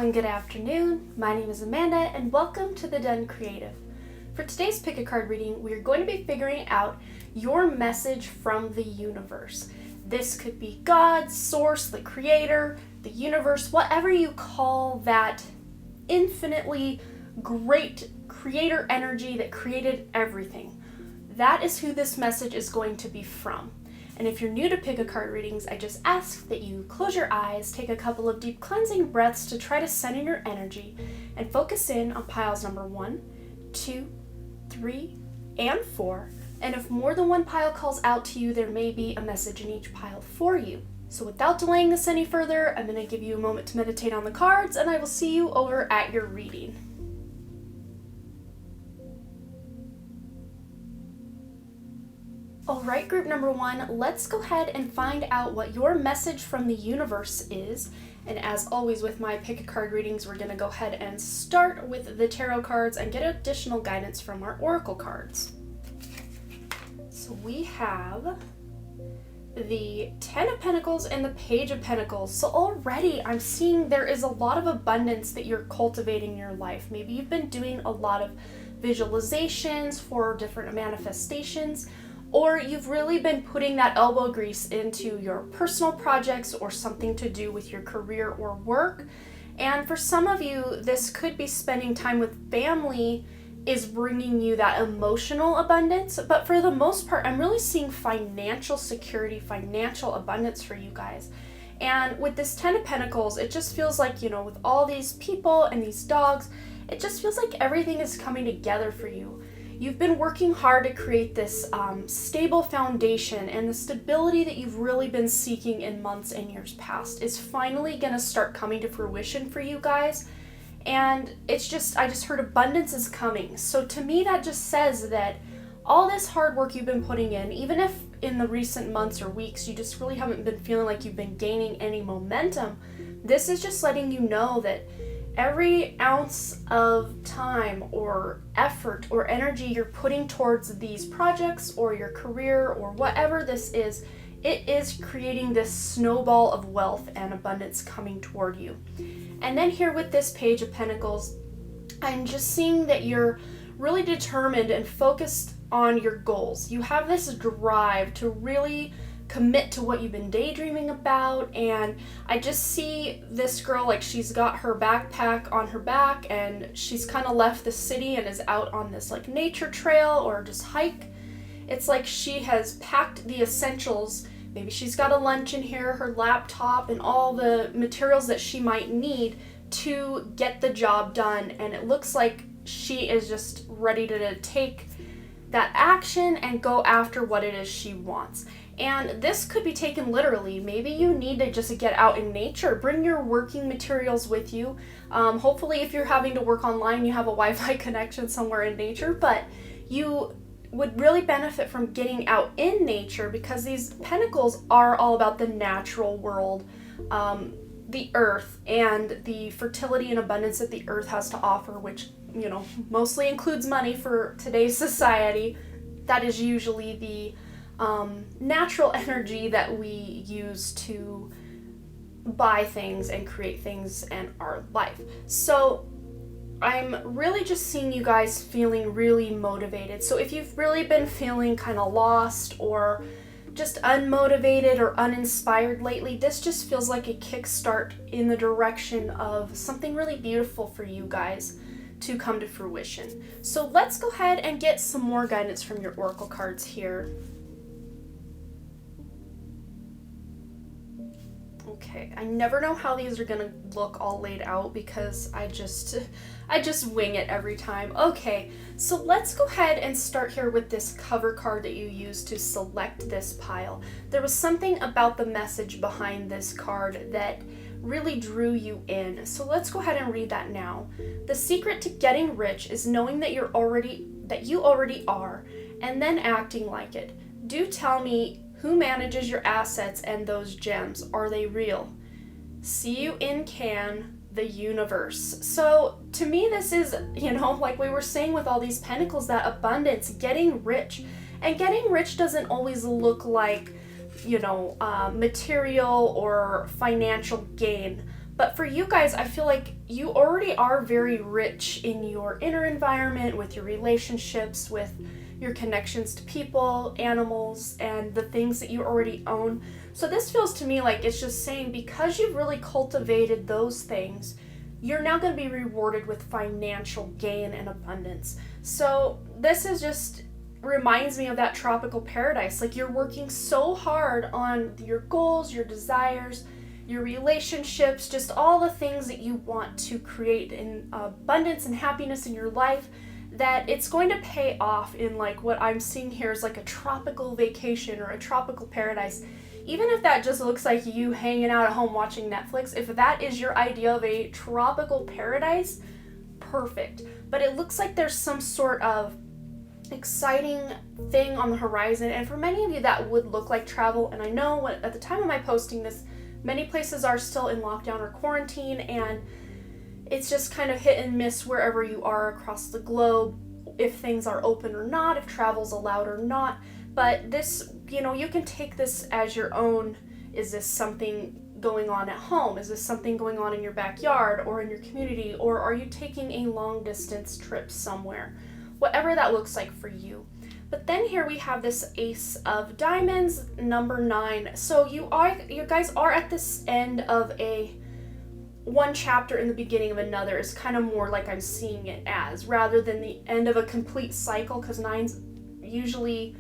everyone, good afternoon. My name is Amanda and welcome to The Done Creative. For today's pick a card reading, we are going to be figuring out your message from the universe. This could be God, Source, the Creator, the universe, whatever you call that infinitely great creator energy that created everything. That is who this message is going to be from. And if you're new to pick a card readings, I just ask that you close your eyes, take a couple of deep cleansing breaths to try to center your energy and focus in on piles number 1, 2, 3, and 4. And if more than one pile calls out to you, there may be a message in each pile for you. So without delaying this any further, I'm going to give you a moment to meditate on the cards, and I will see you over at your reading. Alright, group number 1, let's go ahead and find out what your message from the universe is. And as always with my pick a card readings, we're going to go ahead and start with the tarot cards and get additional guidance from our oracle cards. So we have the 10 of Pentacles and the Page of Pentacles. So already I'm seeing there is a lot of abundance that you're cultivating in your life. Maybe you've been doing a lot of visualizations for different manifestations, or you've really been putting that elbow grease into your personal projects or something to do with your career or work. And for some of you, this could be spending time with family is bringing you that emotional abundance. But for the most part, I'm really seeing financial security, financial abundance for you guys. And with this 10 of Pentacles, it just feels like, with all these people and these dogs, it just feels like everything is coming together for you. You've been working hard to create this stable foundation, and the stability that you've really been seeking in months and years past is finally going to start coming to fruition for you guys. And I just heard abundance is coming. So to me, that just says that all this hard work you've been putting in, even if in the recent months or weeks you just really haven't been feeling like you've been gaining any momentum, this is just letting you know that every ounce of time or effort or energy you're putting towards these projects or your career or whatever this is, it is creating this snowball of wealth and abundance coming toward you. And then here with this Page of Pentacles, I'm just seeing that you're really determined and focused on your goals. You have this drive to really commit to what you've been daydreaming about, and I just see this girl like she's got her backpack on her back and she's kind of left the city and is out on this like nature trail or just hike. It's like she has packed the essentials. Maybe she's got a lunch in here, her laptop, and all the materials that she might need to get the job done, and it looks like she is just ready to take that action and go after what it is she wants. And this could be taken literally. Maybe you need to just get out in nature. Bring your working materials with you. Hopefully if you're having to work online, you have a Wi-Fi connection somewhere in nature, but you would really benefit from getting out in nature because these pentacles are all about the natural world, the earth, and the fertility and abundance that the earth has to offer, which, mostly includes money for today's society. That is usually the natural energy that we use to buy things and create things in our life. So I'm really just seeing you guys feeling really motivated. So if you've really been feeling kind of lost or just unmotivated or uninspired lately, this just feels like a kickstart in the direction of something really beautiful for you guys to come to fruition. So let's go ahead and get some more guidance from your oracle cards here. Okay, I never know how these are gonna look all laid out because I just wing it every time. Okay, so let's go ahead and start here with this cover card that you used to select this pile. There was something about the message behind this card that really drew you in. So let's go ahead and read that now. The secret to getting rich is knowing that you already are, and then acting like it. Do tell me, who manages your assets and those gems? Are they real? See you in Can, the universe. So to me, this is, like we were saying with all these pentacles, that abundance, getting rich. And getting rich doesn't always look like, material or financial gain. But for you guys, I feel like you already are very rich in your inner environment, with your relationships, with your connections to people, animals, and the things that you already own. So this feels to me like it's just saying, because you've really cultivated those things, you're now going to be rewarded with financial gain and abundance. So this is just reminds me of that tropical paradise. Like, you're working so hard on your goals, your desires, your relationships, just all the things that you want to create in abundance and happiness in your life, that it's going to pay off in, like, what I'm seeing here is like a tropical vacation or a tropical paradise. Even if that just looks like you hanging out at home watching Netflix, if that is your idea of a tropical paradise, perfect. But it looks like there's some sort of exciting thing on the horizon, and for many of you that would look like travel. And I know at the time of my posting this, many places are still in lockdown or quarantine, and it's just kind of hit and miss wherever you are across the globe, if things are open or not, if travel's allowed or not. But this, you can take this as your own. Is this something going on at home? Is this something going on in your backyard or in your community? Or are you taking a long distance trip somewhere? Whatever that looks like for you. But then here we have this Ace of Diamonds, number 9. So you guys are at this end of one chapter in the beginning of another is kind of more like I'm seeing it as, rather than the end of a complete cycle, because 9s usually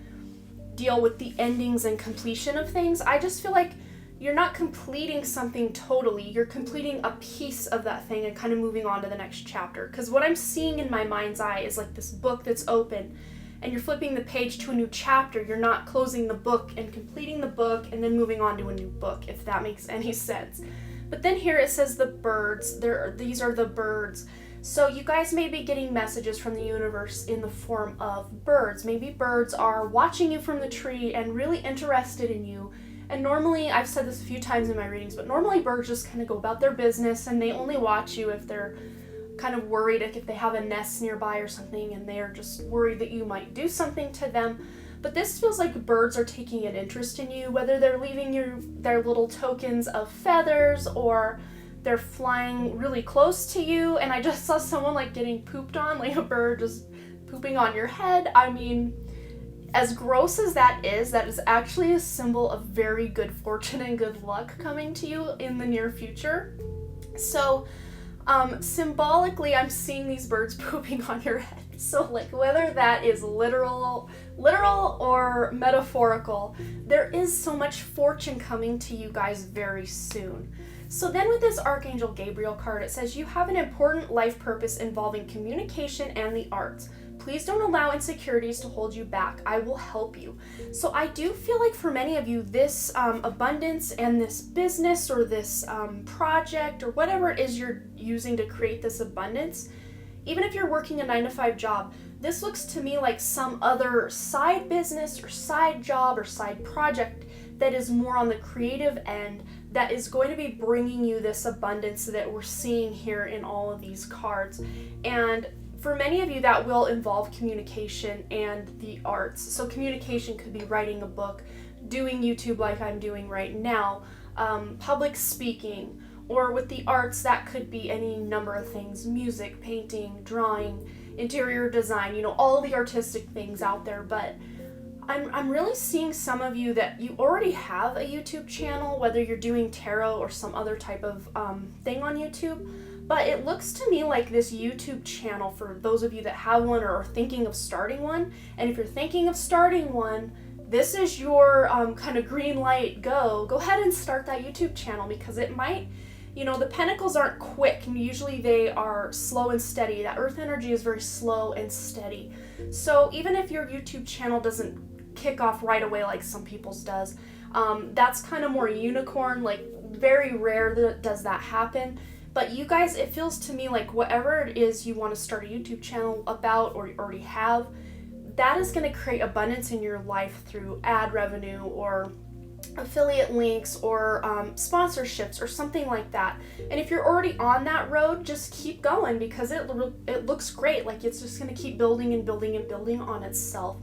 deal with the endings and completion of things. I just feel like you're not completing something totally, you're completing a piece of that thing and kind of moving on to the next chapter. Because what I'm seeing in my mind's eye is like this book that's open, and you're flipping the page to a new chapter. You're not closing the book and completing the book and then moving on to a new book, if that makes any sense. But then here it says the birds. These are the birds. So you guys may be getting messages from the universe in the form of birds. Maybe birds are watching you from the tree and really interested in you. And normally, I've said this a few times in my readings, but normally birds just kind of go about their business, and they only watch you if they're kind of worried, like if they have a nest nearby or something, and they're just worried that you might do something to them. But this feels like birds are taking an interest in you, whether they're leaving you their little tokens of feathers or they're flying really close to you. And I just saw someone like getting pooped on, like a bird just pooping on your head. I mean, as gross as that is actually a symbol of very good fortune and good luck coming to you in the near future. So symbolically, I'm seeing these birds pooping on your head. So like, whether that is literal or metaphorical, there is so much fortune coming to you guys very soon. So then with this Archangel Gabriel card, it says you have an important life purpose involving communication and the arts. Please don't allow insecurities to hold you back. I will help you. So I do feel like for many of you, this abundance and this business or this project or whatever it is you're using to create this abundance, even if you're working a 9-to-5 job, this looks to me like some other side business or side job or side project that is more on the creative end, that is going to be bringing you this abundance that we're seeing here in all of these cards. And for many of you, that will involve communication and the arts. So communication could be writing a book, doing YouTube like I'm doing right now, public speaking, or with the arts, that could be any number of things: music, painting, drawing, interior design, all the artistic things out there. But I'm really seeing some of you that you already have a YouTube channel, whether you're doing tarot or some other type of thing on YouTube. But it looks to me like this YouTube channel, for those of you that have one or are thinking of starting one, and if you're thinking of starting one, this is your kind of green light. Go ahead and start that YouTube channel, because it might, the pentacles aren't quick, and usually they are slow and steady. That earth energy is very slow and steady. So even if your YouTube channel doesn't kick off right away like some people's does, that's kind of more unicorn, like very rare that does that happen. But you guys, it feels to me like whatever it is you want to start a YouTube channel about or you already have, that is going to create abundance in your life through ad revenue or affiliate links or sponsorships or something like that. And if you're already on that road, just keep going, because it looks great. Like, it's just going to keep building and building and building on itself.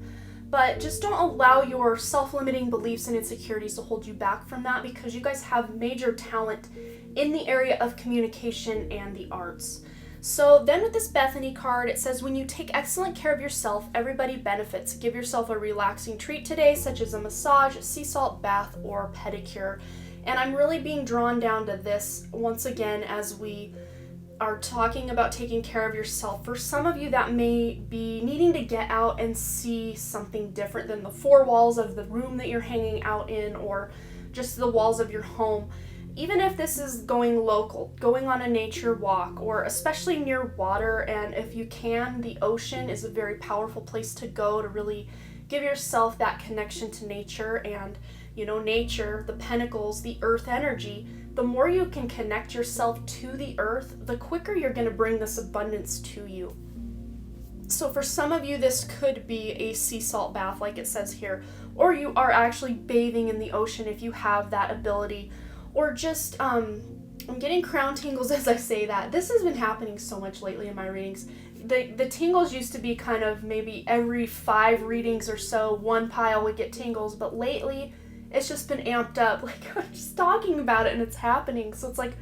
But just don't allow your self-limiting beliefs and insecurities to hold you back from that, because you guys have major talent in the area of communication and the arts. So then with this Bethany card, it says, when you take excellent care of yourself, everybody benefits. Give yourself a relaxing treat today, such as a massage, a sea salt bath, or pedicure. And I'm really being drawn down to this once again as we are talking about taking care of yourself. For some of you, that may be needing to get out and see something different than the four walls of the room that you're hanging out in, or just the walls of your home. Even if this is going local, going on a nature walk, or especially near water, and if you can, the ocean is a very powerful place to go to really give yourself that connection to nature. And nature, the pentacles, the earth energy, the more you can connect yourself to the earth, the quicker you're going to bring this abundance to you. So for some of you, this could be a sea salt bath like it says here, or you are actually bathing in the ocean if you have that ability. Or just, I'm getting crown tingles as I say that. This has been happening so much lately in my readings. The tingles used to be kind of maybe every 5 readings or so, one pile would get tingles, but lately it's just been amped up. Like, I'm just talking about it and it's happening. So it's like,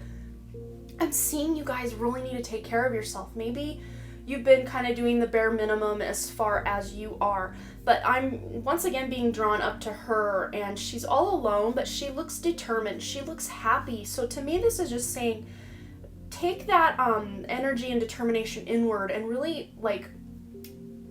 I'm seeing you guys really need to take care of yourself. Maybe you've been kind of doing the bare minimum as far as you are. But I'm once again being drawn up to her, and she's all alone, but she looks determined. She looks happy. So to me, this is just saying, take that energy and determination inward and really,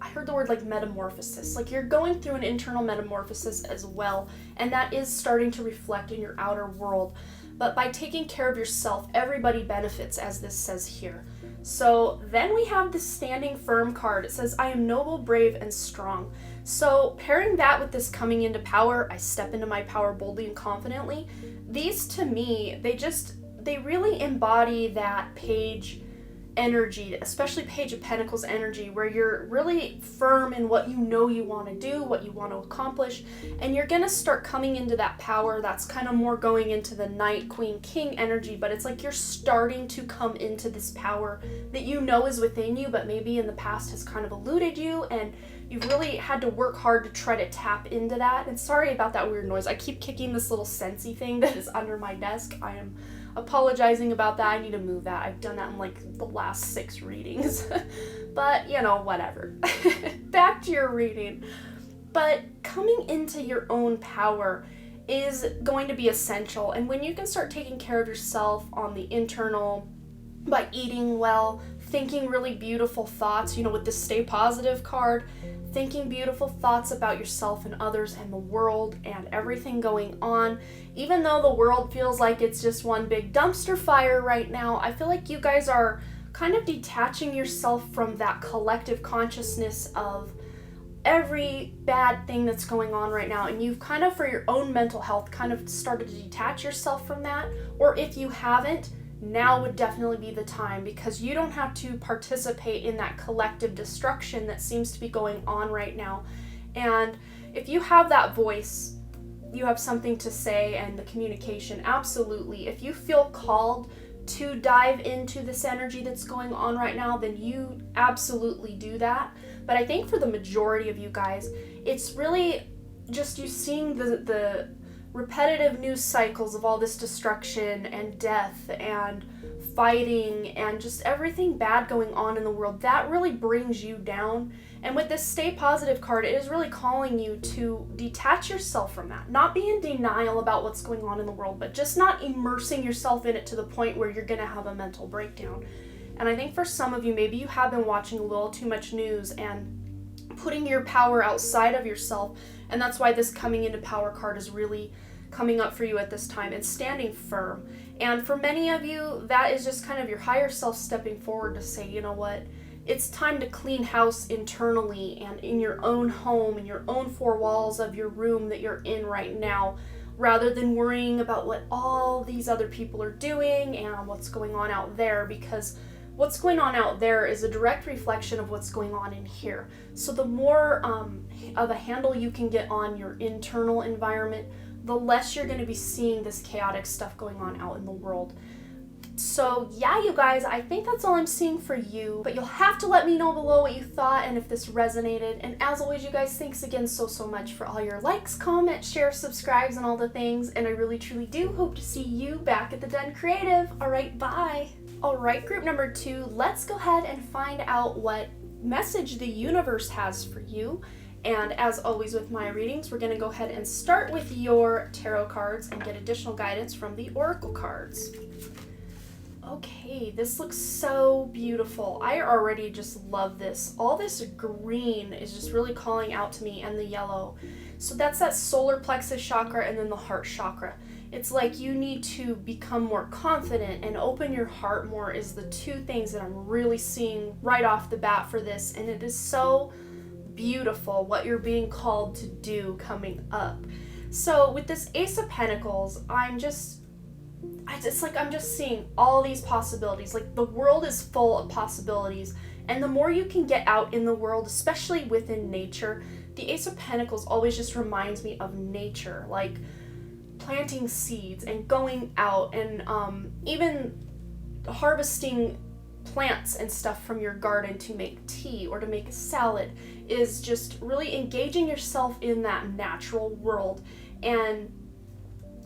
I heard the word metamorphosis. You're going through an internal metamorphosis as well, and that is starting to reflect in your outer world. But by taking care of yourself, everybody benefits, as this says here. So then we have the Standing Firm card. It says, I am noble, brave, and strong. So pairing that with this coming into power, I step into my power boldly and confidently. These to me, they really embody that Page energy, especially Page of Pentacles energy, where you're really firm in what you know you want to do, what you want to accomplish, and you're going to start coming into that power that's kind of more going into the Knight, Queen, King energy, but it's like you're starting to come into this power that you know is within you, but maybe in the past has kind of eluded you, and you've really had to work hard to try to tap into that. And sorry about that weird noise. I keep kicking this little Scentsy thing that is under my desk. I am apologizing about that. I need to move that. I've done that in the last 6 readings. But, whatever. Back to your reading. But coming into your own power is going to be essential. And when you can start taking care of yourself on the internal, by eating well, thinking really beautiful thoughts, with the Stay Positive card, thinking beautiful thoughts about yourself and others and the world and everything going on. Even though the world feels like it's just one big dumpster fire right now, I feel like you guys are kind of detaching yourself from that collective consciousness of every bad thing that's going on right now, and you've kind of, for your own mental health, kind of started to detach yourself from that. Or if you haven't, now would definitely be the time, because you don't have to participate in that collective destruction that seems to be going on right now. And if you have that voice, you have something to say, and the communication, absolutely. If you feel called to dive into this energy that's going on right now, then you absolutely do that. But I think for the majority of you guys, it's really just you seeing the repetitive news cycles of all this destruction and death and fighting and just everything bad going on in the world. That really brings you down. And with this Stay Positive card, it is really calling you to detach yourself from that. Not be in denial about what's going on in the world, but just not immersing yourself in it to the point where you're going to have a mental breakdown. And I think for some of you, maybe you have been watching a little too much news and putting your power outside of yourself. And that's why this coming into power card is really coming up for you at this time. It's standing firm. And for many of you, that is just kind of your higher self stepping forward to say, you know what? It's time to clean house internally and in your own home, in your own 4 walls of your room that you're in right now, rather than worrying about what all these other people are doing and what's going on out there, because what's going on out there is a direct reflection of what's going on in here. So the more of a handle you can get on your internal environment, the less you're going to be seeing this chaotic stuff going on out in the world. So yeah, you guys, I think that's all I'm seeing for you, but you'll have to let me know below what you thought and if this resonated. And as always, you guys, thanks again so much for all your likes, comments, shares, subscribes, and all the things. And I really truly do hope to see you back at the Den Creative. All right, bye. All right, group number 2, let's go ahead and find out what message the universe has for you. And as always with my readings, we're going to go ahead and start with your tarot cards and get additional guidance from the oracle cards. Okay, this looks so beautiful. I already just love this. All this green is just really calling out to me, and the yellow. So that's that solar plexus chakra and then the heart chakra. It's like you need to become more confident and open your heart more is the two things that I'm really seeing right off the bat for this. And it is so beautiful what you're being called to do coming up. So with this Ace of Pentacles, I'm just seeing all these possibilities. Like, the world is full of possibilities, and the more you can get out in the world, especially within nature, the Ace of Pentacles always just reminds me of nature, like planting seeds and going out and even harvesting plants and stuff from your garden to make tea or to make a salad is just really engaging yourself in that natural world. And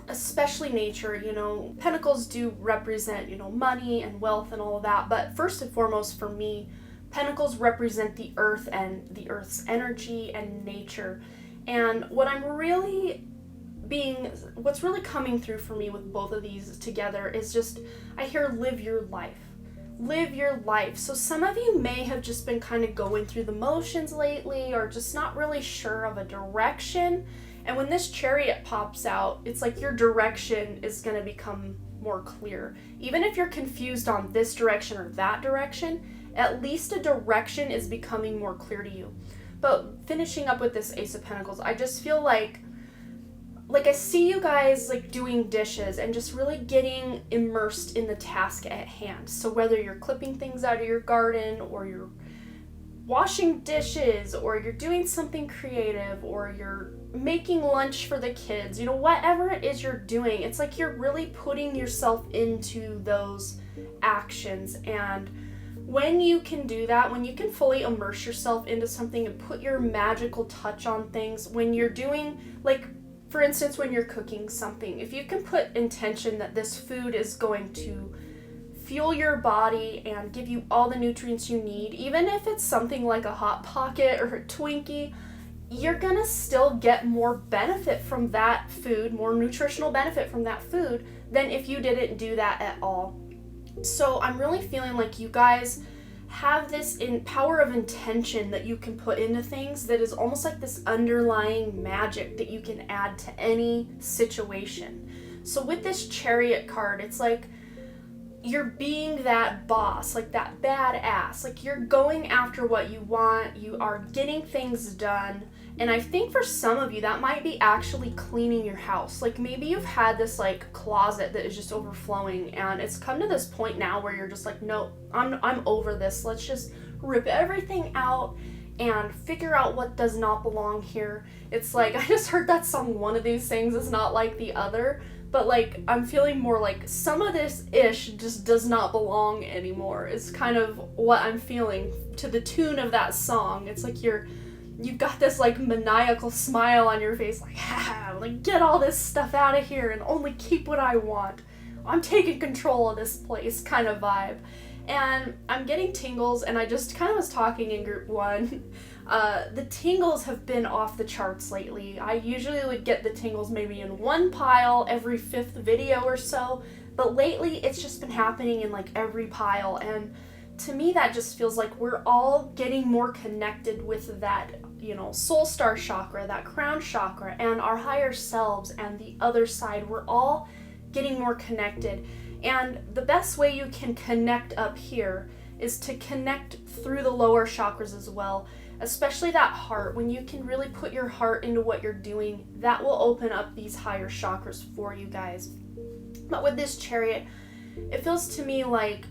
especially nature, you know, pentacles do represent, you know, money and wealth and all of that, but first and foremost for me, pentacles represent the earth and the earth's energy and nature. And what's really coming through for me with both of these together is just, I hear live your life. Live your life. So some of you may have just been kind of going through the motions lately or just not really sure of a direction. And when this Chariot pops out, it's like your direction is going to become more clear. Even if you're confused on this direction or that direction, at least a direction is becoming more clear to you. But finishing up with this Ace of Pentacles, I just feel like I see you guys like doing dishes and just really getting immersed in the task at hand. So whether you're clipping things out of your garden or you're washing dishes or you're doing something creative or you're making lunch for the kids, you know, whatever it is you're doing, it's like you're really putting yourself into those actions. And when you can do that, when you can fully immerse yourself into something and put your magical touch on things, when you're doing, like, for instance, when you're cooking something, if you can put intention that this food is going to fuel your body and give you all the nutrients you need, even if it's something like a Hot Pocket or a Twinkie, you're gonna still get more benefit from that food, more nutritional benefit from that food than if you didn't do that at all. So I'm really feeling like you guys have this power of intention that you can put into things that is almost like this underlying magic that you can add to any situation. So with this Chariot card, it's like you're being that boss, like that badass, like you're going after what you want, you are getting things done. And I think for some of you that might be actually cleaning your house. Like maybe you've had this like closet that is just overflowing and it's come to this point now where you're just like, no, I'm over this. Let's just rip everything out and figure out what does not belong here. It's like, I just heard that song, One of These Things Is Not Like the Other, but like I'm feeling more like some of this ish just does not belong anymore. It's kind of what I'm feeling to the tune of that song. It's like you've got this like maniacal smile on your face, like, ha, like get all this stuff out of here and only keep what I want. I'm taking control of this place kind of vibe. And I'm getting tingles, and I just kind of was talking in group 1. The tingles have been off the charts lately. I usually would get the tingles maybe in one pile every 5th video or so, but lately it's just been happening in like every pile. And to me that just feels like we're all getting more connected with that, you know, soul star chakra, that crown chakra, and our higher selves and the other side. We're all getting more connected. And the best way you can connect up here is to connect through the lower chakras as well, especially that heart. When you can really put your heart into what you're doing, that will open up these higher chakras for you guys. But with this Chariot, it feels to me like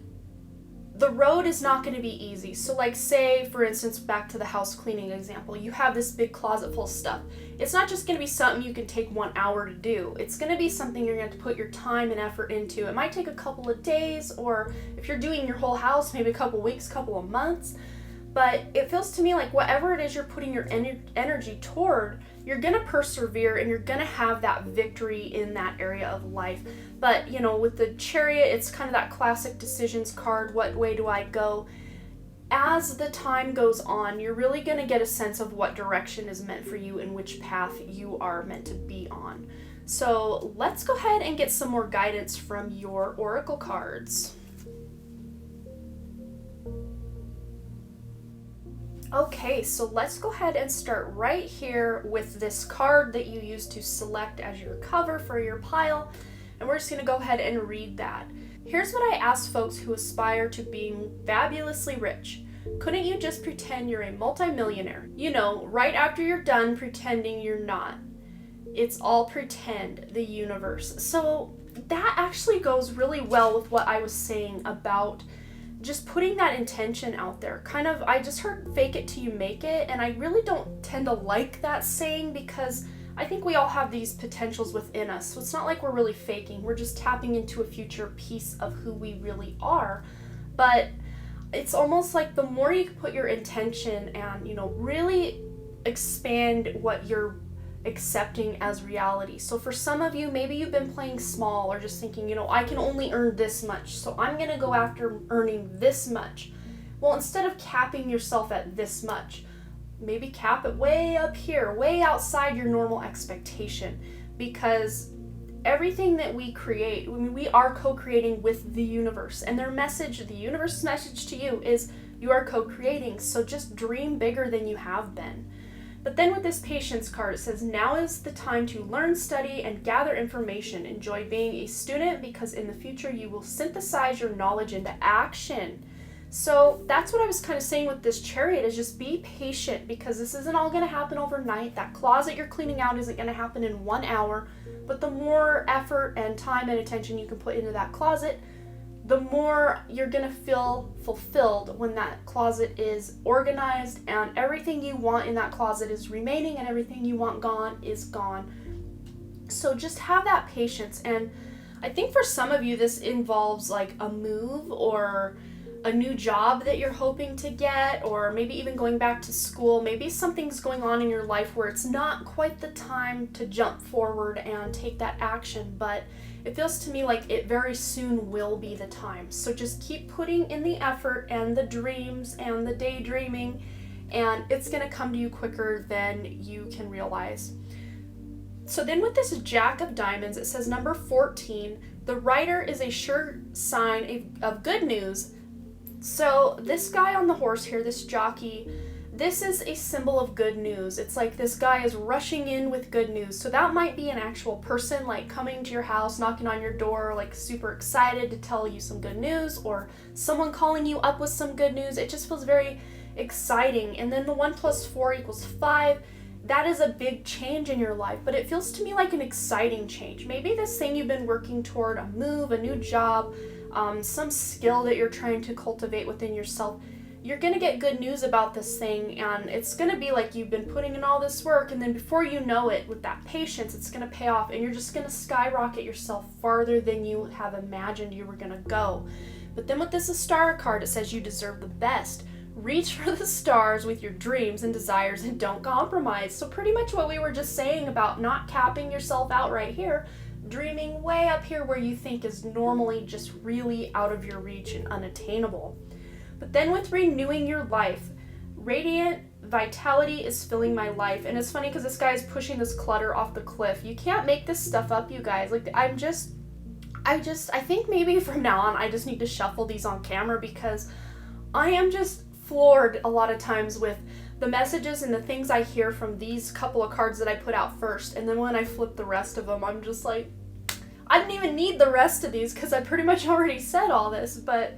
the road is not going to be easy. So like say, for instance, back to the house cleaning example, you have this big closet full of stuff. It's not just going to be something you can take 1 hour to do. It's going to be something you're going to have to put your time and effort into. It might take a couple of days, or if you're doing your whole house, maybe a couple of weeks, couple of months. But it feels to me like whatever it is you're putting your energy toward, you're going to persevere and you're going to have that victory in that area of life. But, you know, with the Chariot, it's kind of that classic decisions card. What way do I go? As the time goes on, you're really going to get a sense of what direction is meant for you and which path you are meant to be on. So let's go ahead and get some more guidance from your oracle cards. Okay, so let's go ahead and start right here with this card that you used to select as your cover for your pile. And we're just going to go ahead and read that. Here's what I ask folks who aspire to being fabulously rich. Couldn't you just pretend you're a multimillionaire? You know, right after you're done pretending you're not. It's all pretend, the universe. So that actually goes really well with what I was saying about just putting that intention out there. Kind of, I just heard fake it till you make it, and I really don't tend to like that saying because I think we all have these potentials within us. So it's not like we're really faking. We're just tapping into a future piece of who we really are. But it's almost like the more you put your intention and, you know, really expand what you're accepting as reality. So for some of you, maybe you've been playing small or just thinking, you know, I can only earn this much, so I'm going to go after earning this much. Well, instead of capping yourself at this much, maybe cap it way up here, way outside your normal expectation, because everything that we create, I mean, we are co-creating with the universe, and the universe's message to you is you are co-creating, so just dream bigger than you have been. But then with this patience card, it says, now is the time to learn, study, and gather information. Enjoy being a student because in the future you will synthesize your knowledge into action. So that's what I was kind of saying with this Chariot, is just be patient because this isn't all going to happen overnight. That closet you're cleaning out isn't going to happen in 1 hour. But the more effort and time and attention you can put into that closet, the more you're going to feel fulfilled when that closet is organized and everything you want in that closet is remaining and everything you want gone is gone. So just have that patience. And I think for some of you, this involves like a move or a new job that you're hoping to get, or maybe even going back to school. Maybe something's going on in your life where it's not quite the time to jump forward and take that action, but it feels to me like it very soon will be the time. So just keep putting in the effort and the dreams and the daydreaming, and it's going to come to you quicker than you can realize. So then with this Jack of Diamonds, it says number 14, the rider is a sure sign of good news. So this guy on the horse here, this jockey, this is a symbol of good news. It's like this guy is rushing in with good news. So that might be an actual person like coming to your house, knocking on your door, like super excited to tell you some good news, or someone calling you up with some good news. It just feels very exciting. And then the 1 + 4 = 5. That is a big change in your life, but it feels to me like an exciting change. Maybe this thing you've been working toward, a move, a new job, some skill that you're trying to cultivate within yourself, you're going to get good news about this thing, and it's going to be like you've been putting in all this work, and then before you know it, with that patience, it's going to pay off, and you're just going to skyrocket yourself farther than you have imagined you were going to go. But then with this Star card, it says you deserve the best. Reach for the stars with your dreams and desires and don't compromise. So pretty much what we were just saying about not capping yourself out right here, dreaming way up here where you think is normally just really out of your reach and unattainable. But then with renewing your life, radiant vitality is filling my life. And it's funny because this guy is pushing this clutter off the cliff. You can't make this stuff up, you guys. Like I think maybe from now on I just need to shuffle these on camera because I am just floored a lot of times with the messages and the things I hear from these couple of cards that I put out first, and then when I flip the rest of them, I'm just like, I didn't even need the rest of these because I pretty much already said all this. But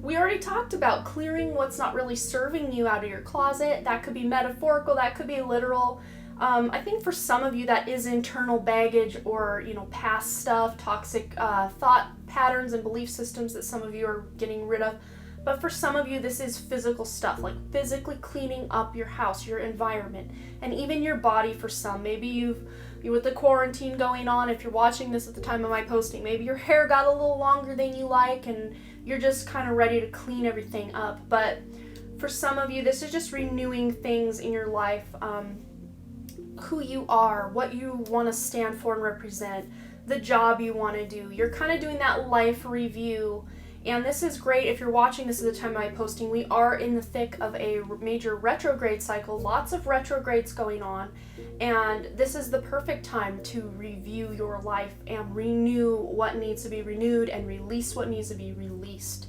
we already talked about clearing what's not really serving you out of your closet. That could be metaphorical, that could be literal. I think for some of you that is internal baggage or, past stuff, toxic thought patterns and belief systems that some of you are getting rid of. But for some of you, this is physical stuff, like physically cleaning up your house, your environment, and even your body for some. Maybe you with the quarantine going on, if you're watching this at the time of my posting, maybe your hair got a little longer than you like and you're just kind of ready to clean everything up. But for some of you, this is just renewing things in your life, who you are, what you want to stand for and represent, the job you want to do. You're kind of doing that life review. And this is great if you're watching this at the time of my posting. We are in the thick of a major retrograde cycle, lots of retrogrades going on, and this is the perfect time to review your life and renew what needs to be renewed and release what needs to be released.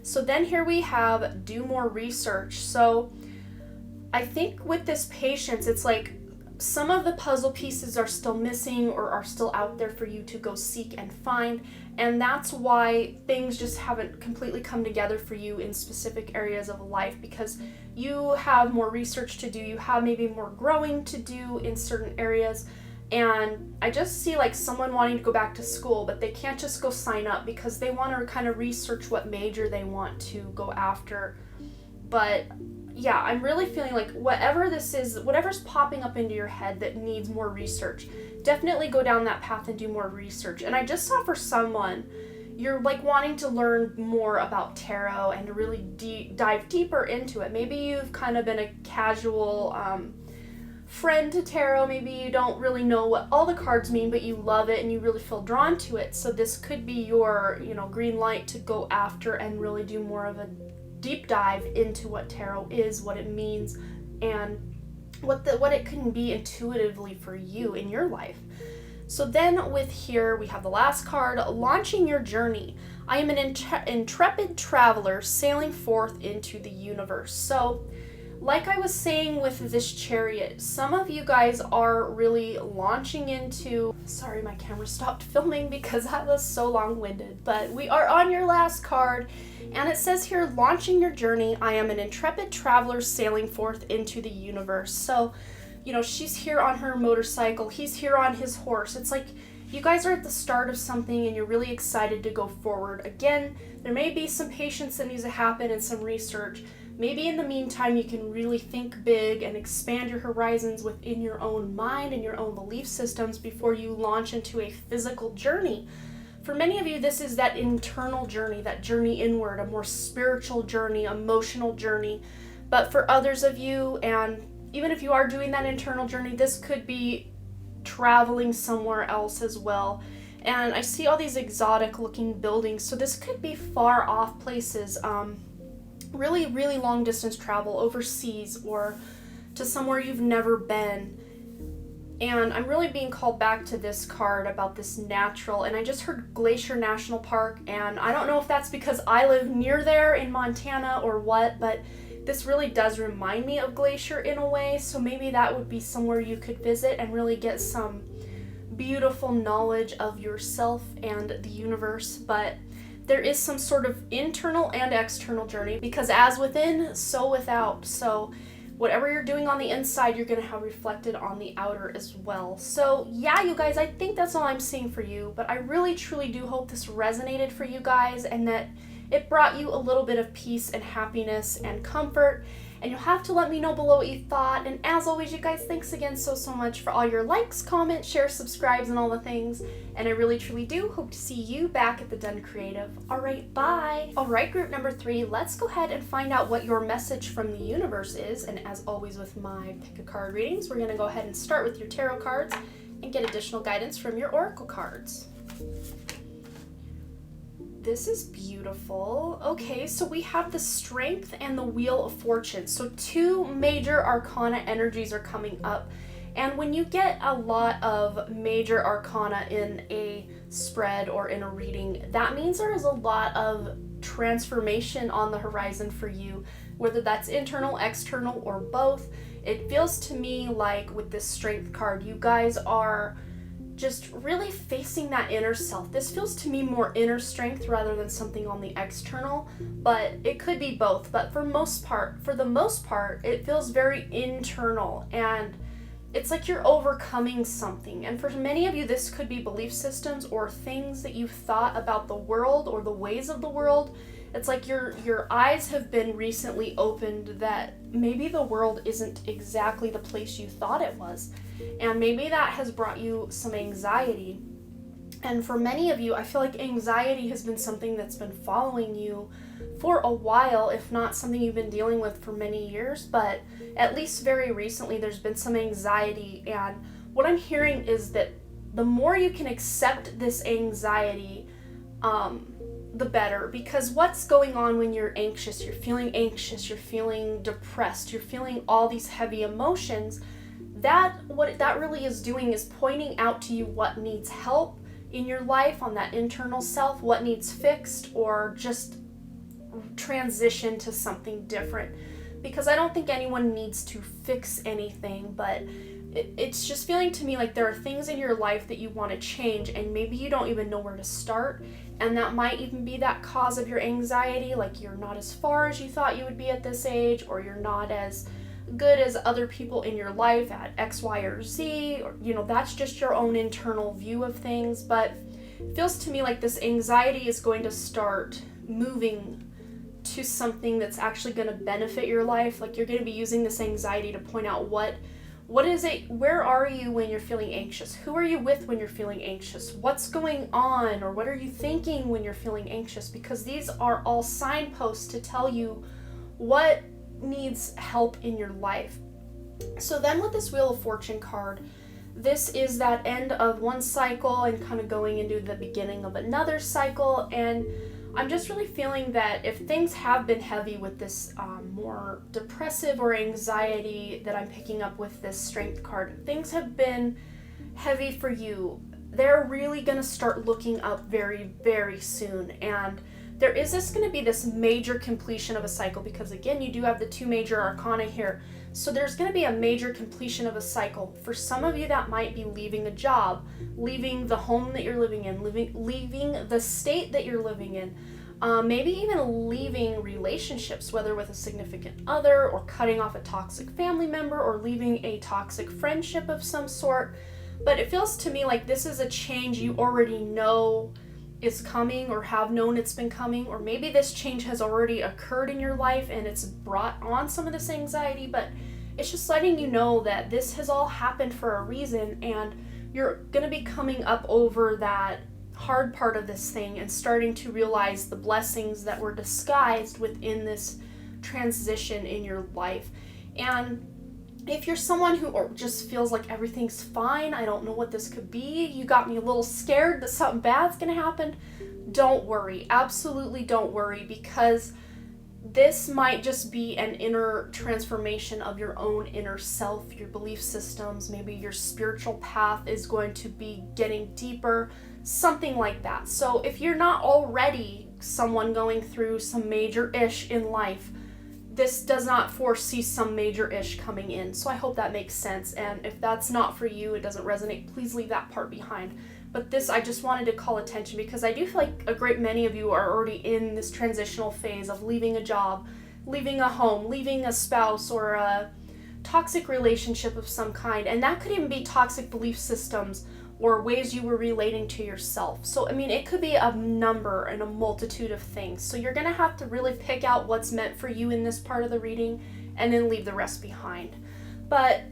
So then here we have do more research. So I think with this patience, it's like some of the puzzle pieces are still missing or are still out there for you to go seek and find, and that's why things just haven't completely come together for you in specific areas of life, because you have more research to do, you have maybe more growing to do in certain areas. And I just see like someone wanting to go back to school, but they can't just go sign up because they want to kind of research what major they want to go after. But yeah, I'm really feeling like whatever this is, whatever's popping up into your head that needs more research, definitely go down that path and do more research. And I just saw for someone, you're like wanting to learn more about tarot and to really dive deeper into it. Maybe you've kind of been a casual friend to tarot. Maybe you don't really know what all the cards mean, but you love it and you really feel drawn to it. So this could be your, green light to go after and really do more of a deep dive into what tarot is, what it means, and what it can be intuitively for you in your life. So then with here we have the last card, launching your journey. I am an intrepid traveler sailing forth into the universe. So like I was saying with this Chariot, some of you guys are really launching into, sorry my camera stopped filming because that was so long-winded, but we are on your last card, and it says here, launching your journey, I am an intrepid traveler sailing forth into the universe. So, she's here on her motorcycle, he's here on his horse. It's like you guys are at the start of something and you're really excited to go forward. Again, there may be some patience that needs to happen and some research. Maybe in the meantime, you can really think big and expand your horizons within your own mind and your own belief systems before you launch into a physical journey. For many of you, this is that internal journey, that journey inward, a more spiritual journey, emotional journey. But for others of you, and even if you are doing that internal journey, this could be traveling somewhere else as well. And I see all these exotic looking buildings, so this could be far off places, really, really long distance travel overseas or to somewhere you've never been. And I'm really being called back to this card about this natural, and I just heard Glacier National Park, and I don't know if that's because I live near there in Montana or what, but this really does remind me of Glacier in a way, so maybe that would be somewhere you could visit and really get some beautiful knowledge of yourself and the universe. But there is some sort of internal and external journey, because as within, so without. So whatever you're doing on the inside, you're going to have reflected on the outer as well. So yeah, you guys, I think that's all I'm seeing for you, but I really truly do hope this resonated for you guys and that it brought you a little bit of peace and happiness and comfort. And you'll have to let me know below what you thought. And as always, you guys, thanks again so much for all your likes, comments, shares, subscribes, and all the things. And I really truly do hope to see you back at the Done Creative. All right, bye. All right, group number 3, let's go ahead and find out what your message from the universe is. And as always with my pick a card readings, we're going to go ahead and start with your tarot cards and get additional guidance from your oracle cards. This is beautiful. Okay, so we have the Strength and the Wheel of Fortune. So 2 major arcana energies are coming up. And when you get a lot of major arcana in a spread or in a reading, that means there is a lot of transformation on the horizon for you, whether that's internal, external, or both. It feels to me like with this Strength card, you guys are just really facing that inner self. This feels to me more inner strength rather than something on the external, but it could be both. But for the most part, it feels very internal, and it's like you're overcoming something. And for many of you, this could be belief systems or things that you've thought about the world or the ways of the world, It's like your eyes have been recently opened that maybe the world isn't exactly the place you thought it was. And maybe that has brought you some anxiety. And for many of you, I feel like anxiety has been something that's been following you for a while, if not something you've been dealing with for many years. But at least very recently, there's been some anxiety. And what I'm hearing is that the more you can accept this anxiety, the better. Because what's going on when you're anxious, you're feeling depressed, you're feeling all these heavy emotions, what that really is doing is pointing out to you what needs help in your life on that internal self, what needs fixed, or just transition to something different. Because I don't think anyone needs to fix anything, but it's just feeling to me like there are things in your life that you want to change, and maybe you don't even know where to start, and that might even be that cause of your anxiety. Like you're not as far as you thought you would be at this age, or you're not as good as other people in your life at X, Y, or Z, or that's just your own internal view of things. But it feels to me like this anxiety is going to start moving to something that's actually going to benefit your life. Like you're going to be using this anxiety to point out what is it, where are you when you're feeling anxious? Who are you with when you're feeling anxious? What's going on, or what are you thinking when you're feeling anxious? Because these are all signposts to tell you what needs help in your life. So then with this Wheel of Fortune card, this is that end of one cycle and kind of going into the beginning of another cycle. And I'm just really feeling that if things have been heavy with this more depressive or anxiety that I'm picking up with this Strength card, things have been heavy for you, they're really going to start looking up very, very soon. And there is going to be this major completion of a cycle, because again, you do have the two major arcana here. So there's going to be a major completion of a cycle. For some of you, that might be leaving a job, leaving the home that you're living in, leaving the state that you're living in, maybe even leaving relationships, whether with a significant other, or cutting off a toxic family member, or leaving a toxic friendship of some sort. But it feels to me like this is a change you already know is coming, or have known it's been coming, or maybe this change has already occurred in your life and it's brought on some of this anxiety. But it's just letting you know that this has all happened for a reason, and you're going to be coming up over that hard part of this thing and starting to realize the blessings that were disguised within this transition in your life. And if you're someone who just feels like everything's fine, I don't know what this could be, you got me a little scared that something bad's gonna happen, don't worry. Absolutely don't worry, because this might just be an inner transformation of your own inner self, your belief systems, maybe your spiritual path is going to be getting deeper, something like that. So if you're not already someone going through some major ish in life, this does not foresee some major ish coming in. So I hope that makes sense. And if that's not for you, it doesn't resonate, please leave that part behind. But this, I just wanted to call attention, because I do feel like a great many of you are already in this transitional phase of leaving a job, leaving a home, leaving a spouse, or a toxic relationship of some kind. And that could even be toxic belief systems or ways you were relating to yourself. So, I mean, it could be a number and a multitude of things. So you're gonna have to really pick out what's meant for you in this part of the reading and then leave the rest behind. But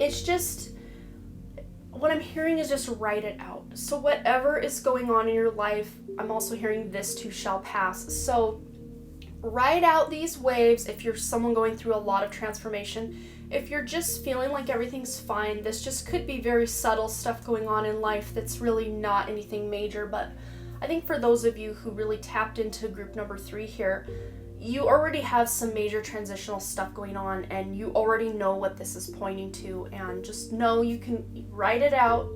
it's just, what I'm hearing is just write it out. So whatever is going on in your life, I'm also hearing this too shall pass. So write out these waves if you're someone going through a lot of transformation. If you're just feeling like everything's fine, this just could be very subtle stuff going on in life that's really not anything major. But I think for those of you who really tapped into group number 3 here, you already have some major transitional stuff going on, and you already know what this is pointing to, and just know you can write it out.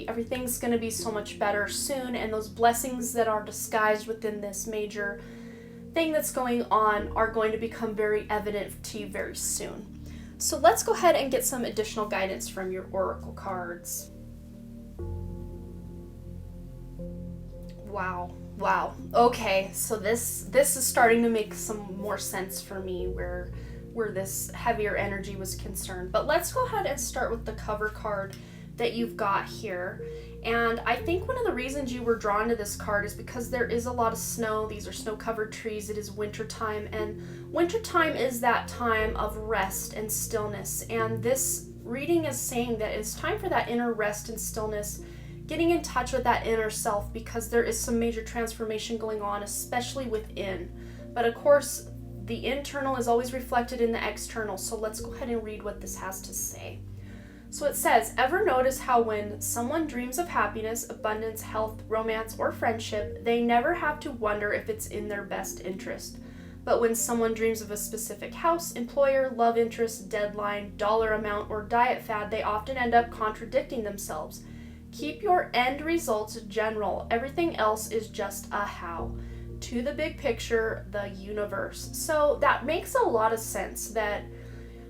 Everything's gonna be so much better soon, and those blessings that are disguised within this major thing that's going on are going to become very evident to you very soon. So let's go ahead and get some additional guidance from your oracle cards. Wow. Okay, so this is starting to make some more sense for me where this heavier energy was concerned. But let's go ahead and start with the cover card, that you've got here. And I think one of the reasons you were drawn to this card is because there is a lot of snow. These are snow-covered trees. It is wintertime, and wintertime is that time of rest and stillness. And this reading is saying that it's time for that inner rest and stillness, getting in touch with that inner self, because there is some major transformation going on, especially within. But of course, the internal is always reflected in the external. So let's go ahead and read what this has to say. So it says, ever notice how when someone dreams of happiness, abundance, health, romance, or friendship, they never have to wonder if it's in their best interest. But when someone dreams of a specific house, employer, love interest, deadline, dollar amount, or diet fad, they often end up contradicting themselves. Keep your end results general. Everything else is just a how. To the big picture, the universe. So that makes a lot of sense, that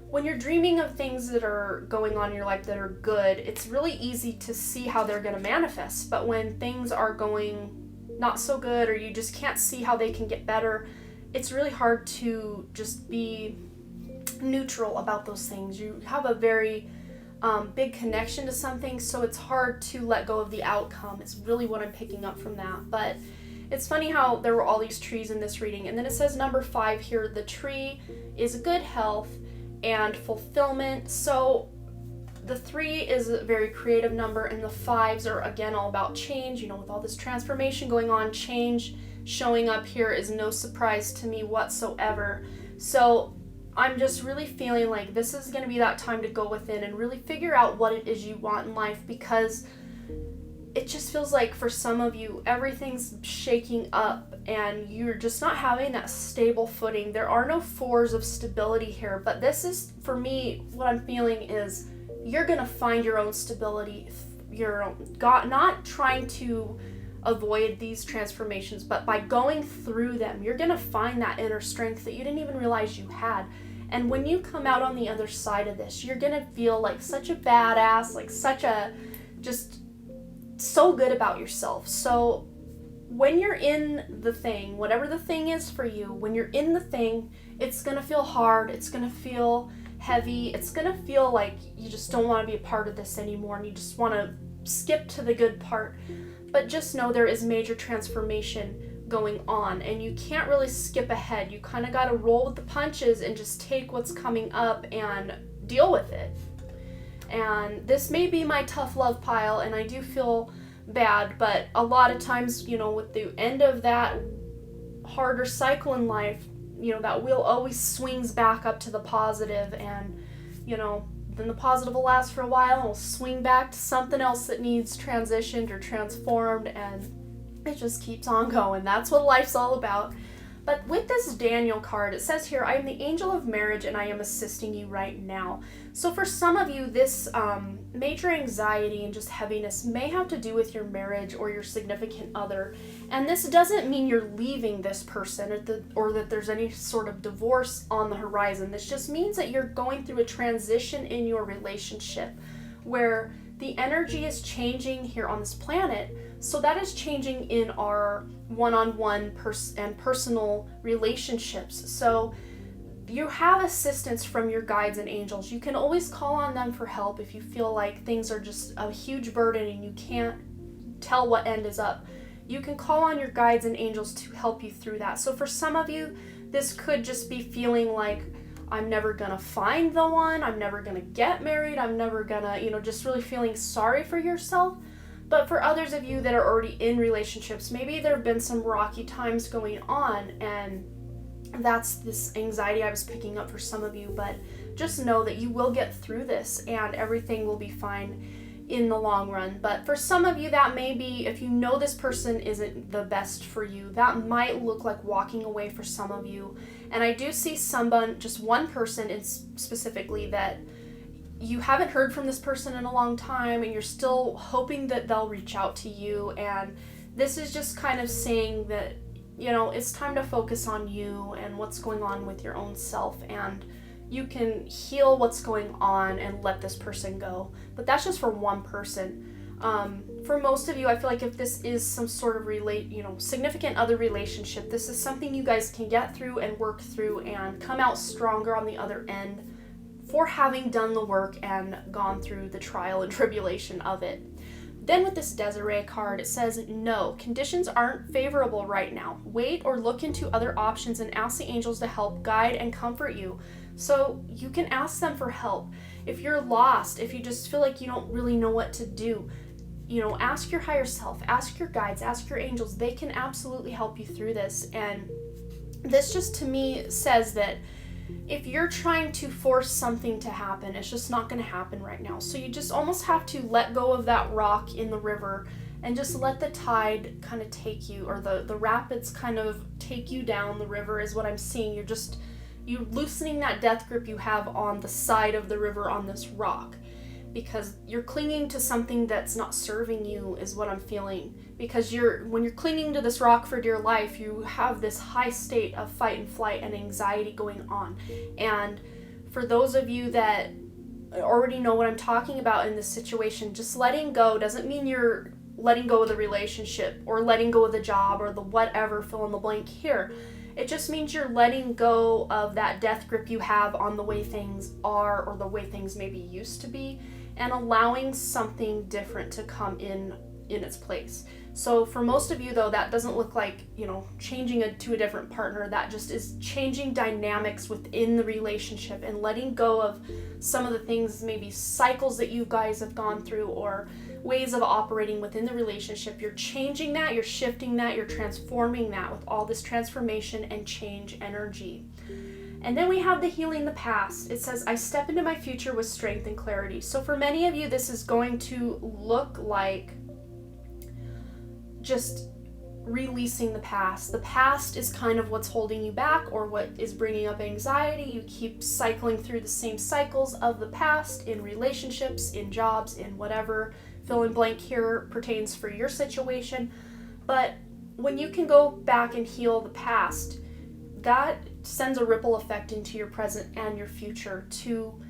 when you're dreaming of things that are going on in your life that are good, it's really easy to see how they're going to manifest. But when things are going not so good, or you just can't see how they can get better, it's really hard to just be neutral about those things. You have a very big connection to something, so it's hard to let go of the outcome. It's really what I'm picking up from that. But it's funny how there were all these trees in this reading. And then it says number 5 here, the tree is good health and fulfillment. So the 3 is a very creative number, and the 5s are again all about change. You know, with all this transformation going on, change showing up here is no surprise to me whatsoever. So I'm just really feeling like this is going to be that time to go within and really figure out what it is you want in life, because it just feels like for some of you, everything's shaking up and you're just not having that stable footing. There are no 4s of stability here, but this is, for me, what I'm feeling is you're going to find your own stability. You're not trying to avoid these transformations, but by going through them, you're going to find that inner strength that you didn't even realize you had. And when you come out on the other side of this, you're going to feel like such a badass, like such a just so good about yourself. So when you're in the thing, whatever the thing is for you, when you're in the thing, it's going to feel hard. It's going to feel heavy. It's going to feel like you just don't want to be a part of this anymore, and you just want to skip to the good part. But just know there is major transformation going on, and you can't really skip ahead. You kind of got to roll with the punches and just take what's coming up and deal with it. And this may be my tough love pile, and I do feel bad, but a lot of times, you know, with the end of that harder cycle in life, you know, that wheel always swings back up to the positive, and, you know, then the positive will last for a while and will swing back to something else that needs transitioned or transformed, and it just keeps on going. That's what life's all about. But with this Daniel card, it says here, I am the angel of marriage and I am assisting you right now. So for some of you, this major anxiety and just heaviness may have to do with your marriage or your significant other. And this doesn't mean you're leaving this person or that there's any sort of divorce on the horizon. This just means that you're going through a transition in your relationship where the energy is changing here on this planet. So that is changing in our one-on-one and personal relationships. So you have assistance from your guides and angels. You can always call on them for help if you feel like things are just a huge burden and you can't tell what end is up. You can call on your guides and angels to help you through that. So for some of you, this could just be feeling like, I'm never gonna find the one, I'm never gonna get married, I'm never gonna, just really feeling sorry for yourself. But for others of you that are already in relationships, maybe there have been some rocky times going on, and that's this anxiety I was picking up for some of you. But just know that you will get through this and everything will be fine in the long run. But for some of you, that may be, if you know this person isn't the best for you, that might look like walking away for some of you. And I do see someone, just one person specifically, that you haven't heard from this person in a long time and you're still hoping that they'll reach out to you. And this is just kind of saying that, it's time to focus on you and what's going on with your own self, and you can heal what's going on and let this person go. But that's just for one person. For most of you, I feel like if this is some sort of significant other relationship, this is something you guys can get through and work through and come out stronger on the other end for having done the work and gone through the trial and tribulation of it. Then with this Desiree card, it says, no, conditions aren't favorable right now. Wait or look into other options and ask the angels to help guide and comfort you. So you can ask them for help. If you're lost, if you just feel like you don't really know what to do, ask your higher self, ask your guides, ask your angels. They can absolutely help you through this. And this just to me says that if you're trying to force something to happen, it's just not going to happen right now. So you just almost have to let go of that rock in the river and just let the tide kind of take you, or the rapids kind of take you down the river is what I'm seeing. You're loosening that death grip you have on the side of the river on this rock, because you're clinging to something that's not serving you is what I'm feeling. Because when you're clinging to this rock for dear life, you have this high state of fight and flight and anxiety going on. And for those of you that already know what I'm talking about in this situation, just letting go doesn't mean you're letting go of the relationship or letting go of the job or the whatever, fill in the blank here. It just means you're letting go of that death grip you have on the way things are or the way things maybe used to be, and allowing something different to come in its place. So for most of you though, that doesn't look like, changing to a different partner. That just is changing dynamics within the relationship and letting go of some of the things, maybe cycles that you guys have gone through or ways of operating within the relationship. You're changing that, you're shifting that, you're transforming that with all this transformation and change energy. And then we have the healing the past. It says, I step into my future with strength and clarity. So for many of you, this is going to look like just releasing the past. The past is kind of what's holding you back or what is bringing up anxiety. You keep cycling through the same cycles of the past in relationships, in jobs, in whatever fill in blank here pertains for your situation. But when you can go back and heal the past, that sends a ripple effect into your present and your future to,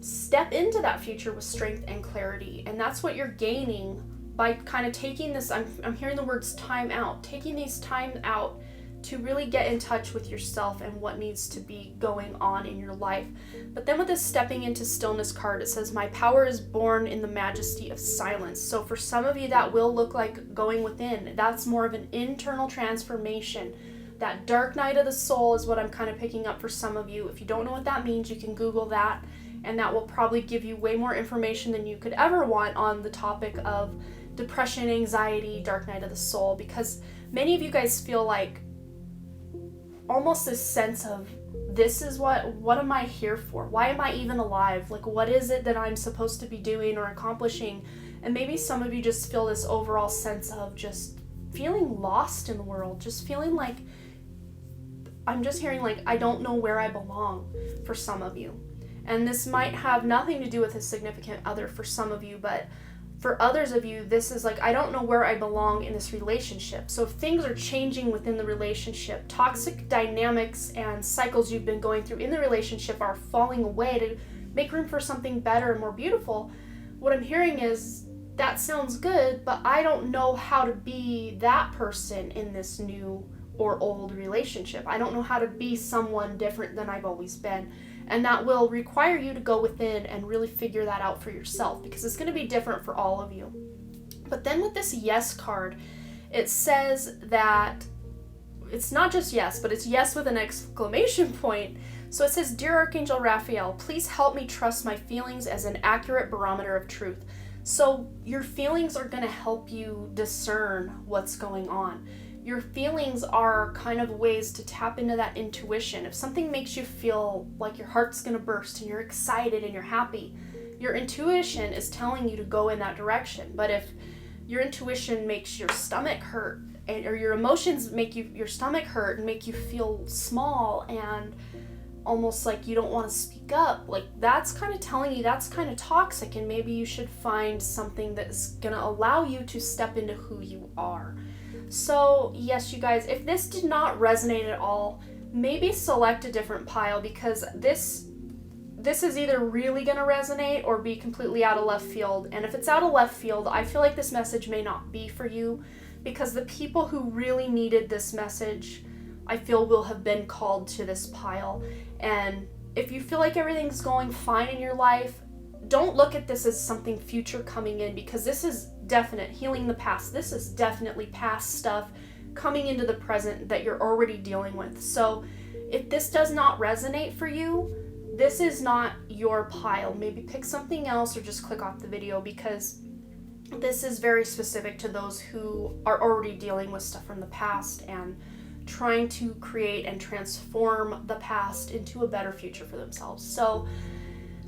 step into that future with strength and clarity. And that's what you're gaining by kind of taking this, I'm hearing the words time out, taking these time out to really get in touch with yourself and what needs to be going on in your life. But then with this stepping into stillness card, it says, my power is born in the majesty of silence. So for some of you, that will look like going within. That's more of an internal transformation. That dark night of the soul is what I'm kind of picking up for some of you. If you don't know what that means, you can Google that, and that will probably give you way more information than you could ever want on the topic of depression, anxiety, dark night of the soul, because many of you guys feel like almost this sense of, this is what am I here for? Why am I even alive? Like, what is it that I'm supposed to be doing or accomplishing? And maybe some of you just feel this overall sense of just feeling lost in the world, just feeling like, I'm just hearing like, I don't know where I belong for some of you. And this might have nothing to do with a significant other for some of you, but for others of you, this is like, I don't know where I belong in this relationship. So if things are changing within the relationship, toxic dynamics and cycles you've been going through in the relationship are falling away to make room for something better and more beautiful, what I'm hearing is, that sounds good, but I don't know how to be that person in this new or old relationship. I don't know how to be someone different than I've always been. And that will require you to go within and really figure that out for yourself, because it's going to be different for all of you. But then with this yes card, it says that it's not just yes, but it's yes with an exclamation point. So it says, Dear Archangel Raphael, please help me trust my feelings as an accurate barometer of truth. So your feelings are going to help you discern what's going on. Your feelings are kind of ways to tap into that intuition. If something makes you feel like your heart's going to burst and you're excited and you're happy, your intuition is telling you to go in that direction. But if your intuition makes your stomach hurt, or your emotions make your stomach hurt and make you feel small and almost like you don't want to speak up, like that's kind of telling you that's kind of toxic, and maybe you should find something that's going to allow you to step into who you are. So yes, you guys, if this did not resonate at all, maybe select a different pile, because this is either really going to resonate or be completely out of left field. And if it's out of left field, I feel like this message may not be for you, because the people who really needed this message, I feel, will have been called to this pile. And if you feel like everything's going fine in your life, don't look at this as something future coming in, because this is definite healing the past. This is definitely past stuff coming into the present that you're already dealing with. So if this does not resonate for you, this is not your pile. Maybe pick something else or just click off the video, because this is very specific to those who are already dealing with stuff from the past and trying to create and transform the past into a better future for themselves. So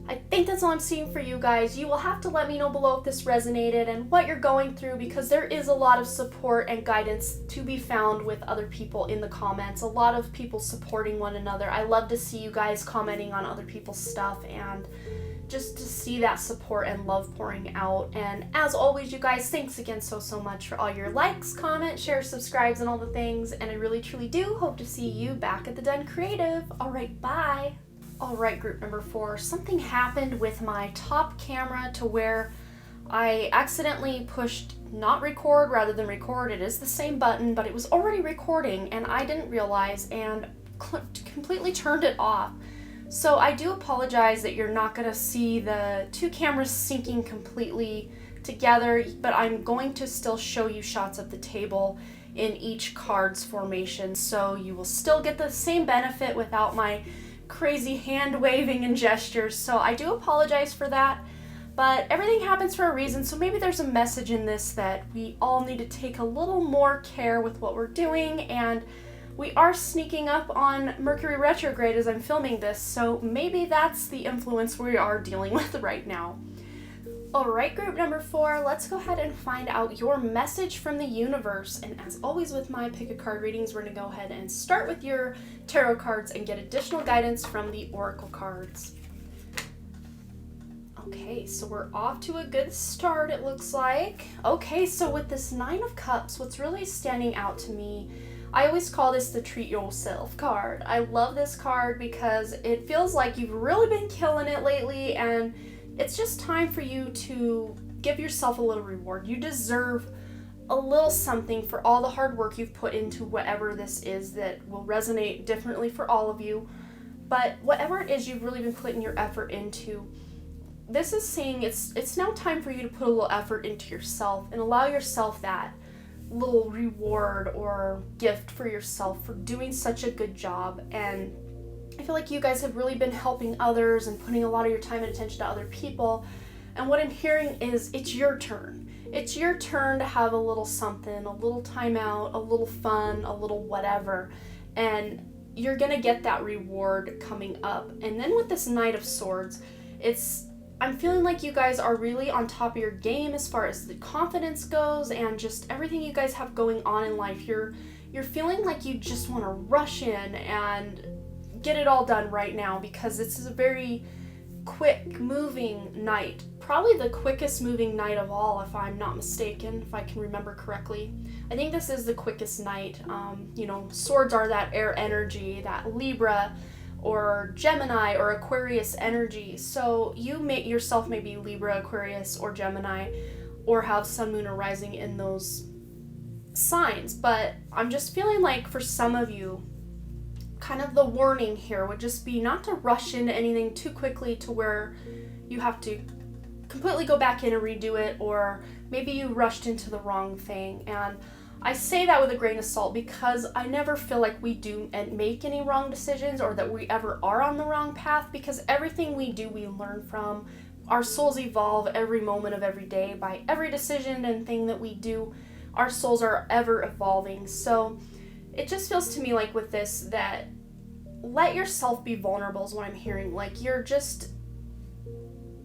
I think that's all I'm seeing for you guys. You will have to let me know below if this resonated and what you're going through, because there is a lot of support and guidance to be found with other people in the comments. A lot of people supporting one another. I love to see you guys commenting on other people's stuff and just to see that support and love pouring out. And as always, you guys, thanks again so much for all your likes, comments, shares, subscribes, and all the things. And I really truly do hope to see you back at the Den Creative. All right, bye. All right, group number 4, something happened with my top camera to where I accidentally pushed not record rather than record. It is the same button, but it was already recording and I didn't realize and completely turned it off. So I do apologize that you're not going to see the two cameras syncing completely together, but I'm going to still show you shots of the table in each card's formation, so you will still get the same benefit without my crazy hand waving and gestures. So I do apologize for that, but everything happens for a reason. So maybe there's a message in this that we all need to take a little more care with what we're doing, and we are sneaking up on Mercury retrograde as I'm filming this, so maybe that's the influence we are dealing with right now. Alright, group number 4, let's go ahead and find out your message from the universe. And as always with my pick a card readings, we're going to go ahead and start with your tarot cards and get additional guidance from the oracle cards. Okay, so we're off to a good start, it looks like. Okay, so with this 9 of Cups, what's really standing out to me, I always call this the treat yourself card. I love this card because it feels like you've really been killing it lately, and it's just time for you to give yourself a little reward. You deserve a little something for all the hard work you've put into whatever this is that will resonate differently for all of you. But whatever it is you've really been putting your effort into, this is saying it's now time for you to put a little effort into yourself and allow yourself that little reward or gift for yourself for doing such a good job. And I feel like you guys have really been helping others and putting a lot of your time and attention to other people. And what I'm hearing is it's your turn. It's your turn to have a little something, a little time out, a little fun, a little whatever. And you're gonna get that reward coming up. And then with this Knight of Swords, I'm feeling like you guys are really on top of your game as far as the confidence goes and just everything you guys have going on in life. You're feeling like you just want to rush in and get it all done right now, because this is a very quick moving night. Probably the quickest moving night of all, if I'm not mistaken, if I can remember correctly. I think this is the quickest night. Swords are that air energy, that Libra or Gemini or Aquarius energy. So you make yourself maybe Libra, Aquarius, or Gemini, or have Sun, Moon, or Rising in those signs. But I'm just feeling like for some of you, kind of the warning here would just be not to rush into anything too quickly to where you have to completely go back in and redo it, or maybe you rushed into the wrong thing. And I say that with a grain of salt because I never feel like we do and make any wrong decisions or that we ever are on the wrong path, because everything we do we learn from. Our souls evolve every moment of every day. By every decision and thing that we do, our souls are ever evolving. So it just feels to me like with this that let yourself be vulnerable is what I'm hearing. Like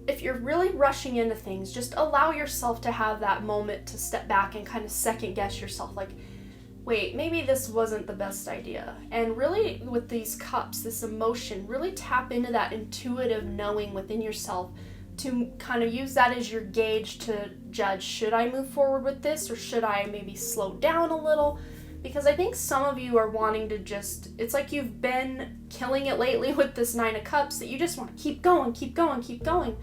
if you're really rushing into things, just allow yourself to have that moment to step back and kind of second guess yourself. Like, wait, maybe this wasn't the best idea. And really with these cups, this emotion, really tap into that intuitive knowing within yourself to kind of use that as your gauge to judge, should I move forward with this or should I maybe slow down a little? Because I think some of you are wanting to it's like you've been killing it lately with this 9 of Cups that you just want to keep going, keep going, keep going.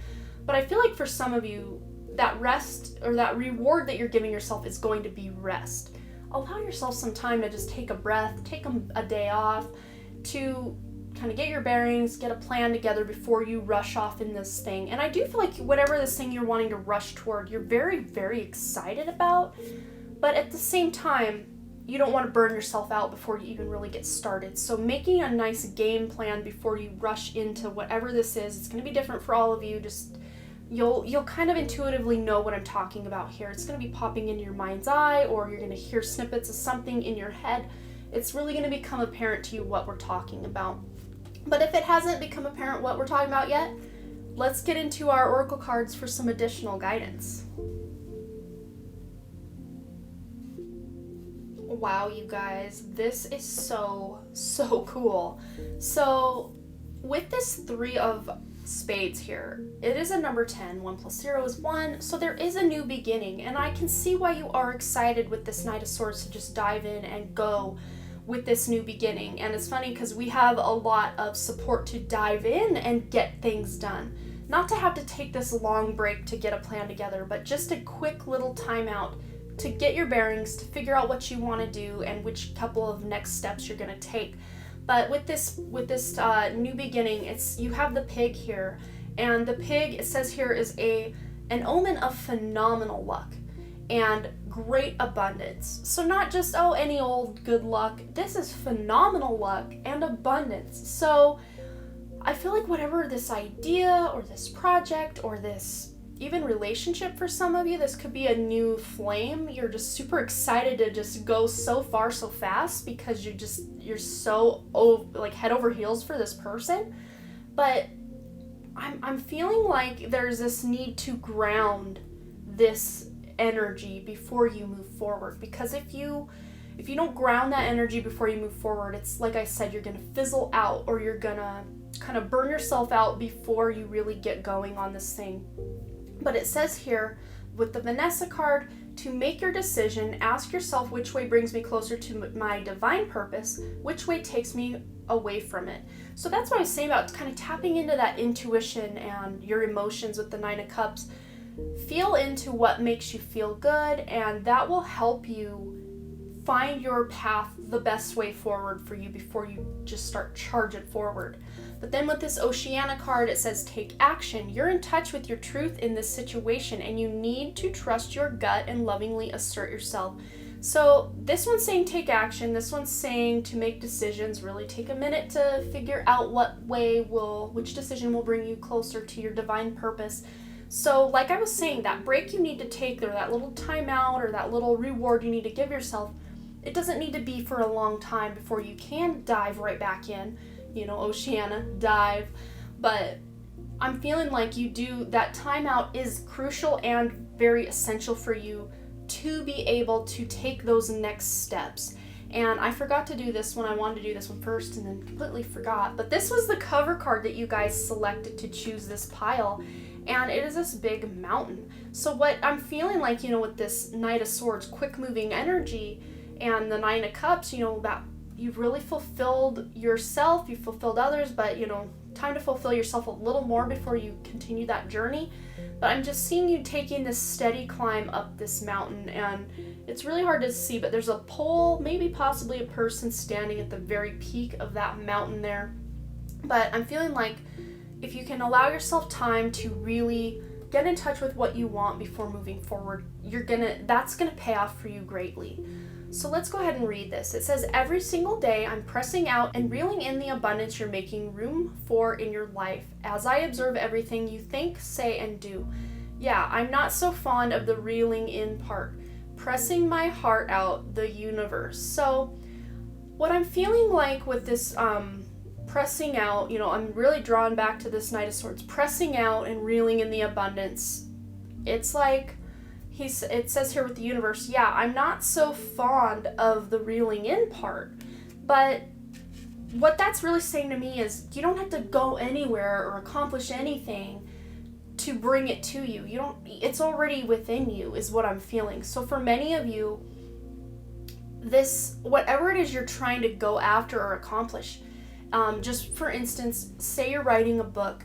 But I feel like for some of you, that rest or that reward that you're giving yourself is going to be rest. Allow yourself some time to just take a breath, take a day off, to kind of get your bearings, get a plan together before you rush off in this thing. And I do feel like whatever this thing you're wanting to rush toward, you're very, very excited about. But at the same time, you don't want to burn yourself out before you even really get started. So making a nice game plan before you rush into whatever this is, it's going to be different for all of you. Just you'll kind of intuitively know what I'm talking about here. It's going to be popping into your mind's eye, or you're going to hear snippets of something in your head. It's really going to become apparent to you what we're talking about. But if it hasn't become apparent what we're talking about yet, let's get into our oracle cards for some additional guidance. Wow, you guys, this is so cool. So with this 3 of spades here, it is a number 10. 1 plus 0 is 1, so there is a new beginning, and I can see why you are excited with this Knight of Swords to just dive in and go with this new beginning. And it's funny because we have a lot of support to dive in and get things done. Not to have to take this long break to get a plan together, but just a quick little timeout to get your bearings, to figure out what you want to do and which couple of next steps you're going to take. But with this new beginning, you have the pig here, and the pig, it says here, is an omen of phenomenal luck and great abundance. So not just, any old good luck. This is phenomenal luck and abundance. So I feel like whatever this idea or this project or this even relationship for some of you, this could be a new flame. You're just super excited to just go so far so fast because you're so like head over heels for this person. But I'm feeling like there's this need to ground this energy before you move forward, because if you don't ground that energy before you move forward, it's like I said, you're gonna fizzle out, or you're gonna kind of burn yourself out before you really get going on this thing. But it says here with the Vanessa card, to make your decision, ask yourself which way brings me closer to my divine purpose, which way takes me away from it. So that's what I was saying about kind of tapping into that intuition and your emotions with the 9 of Cups. Feel into what makes you feel good, and that will help you find your path, the best way forward for you before you just start charging forward. But then with this Oceana card, it says take action. You're in touch with your truth in this situation, and you need to trust your gut and lovingly assert yourself. So this one's saying take action. This one's saying to make decisions. Really take a minute to figure out which decision will bring you closer to your divine purpose. So like I was saying, that break you need to take, or that little timeout, or that little reward you need to give yourself, it doesn't need to be for a long time before you can dive right back in. Oceana, dive. But I'm feeling like that timeout is crucial and very essential for you to be able to take those next steps. And I forgot to do this one. I wanted to do this one first and then completely forgot. But this was the cover card that you guys selected to choose this pile. And it is this big mountain. So what I'm feeling like, with this Knight of Swords, quick moving energy, and the 9 of Cups, that you've really fulfilled yourself, you've fulfilled others, but time to fulfill yourself a little more before you continue that journey. But I'm just seeing you taking this steady climb up this mountain, and it's really hard to see, but there's a pole, maybe possibly a person standing at the very peak of that mountain there. But I'm feeling like if you can allow yourself time to really get in touch with what you want before moving forward, that's gonna pay off for you greatly. So let's go ahead and read this. It says, every single day I'm pressing out and reeling in the abundance you're making room for in your life as I observe everything you think, say, and do. Yeah, I'm not so fond of the reeling in part. Pressing my heart out, the universe. So what I'm feeling like with this pressing out, I'm really drawn back to this Knight of Swords. Pressing out and reeling in the abundance. It's like, it says here with the universe, yeah, I'm not so fond of the reeling in part, but what that's really saying to me is you don't have to go anywhere or accomplish anything to bring it to you. It's already within you, is what I'm feeling. So for many of you, whatever it is you're trying to go after or accomplish, just for instance, say you're writing a book,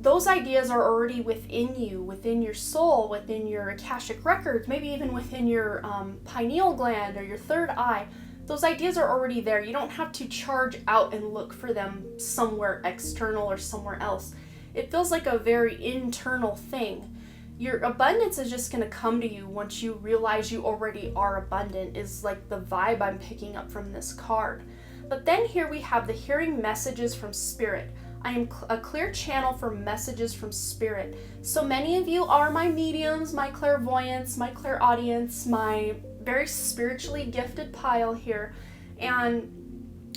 those ideas are already within you, within your soul, within your Akashic records, maybe even within your pineal gland or your third eye. those ideas are already there. You don't have to charge out and look for them somewhere external or somewhere else. It feels like a very internal thing. Your abundance is just going to come to you once you realize you already are abundant, is like the vibe I'm picking up from this card. But then here we have the hearing messages from Spirit. I am a clear channel for messages from Spirit. So many of you are my mediums, my clairvoyants, my clairaudience, my very spiritually gifted pile here. And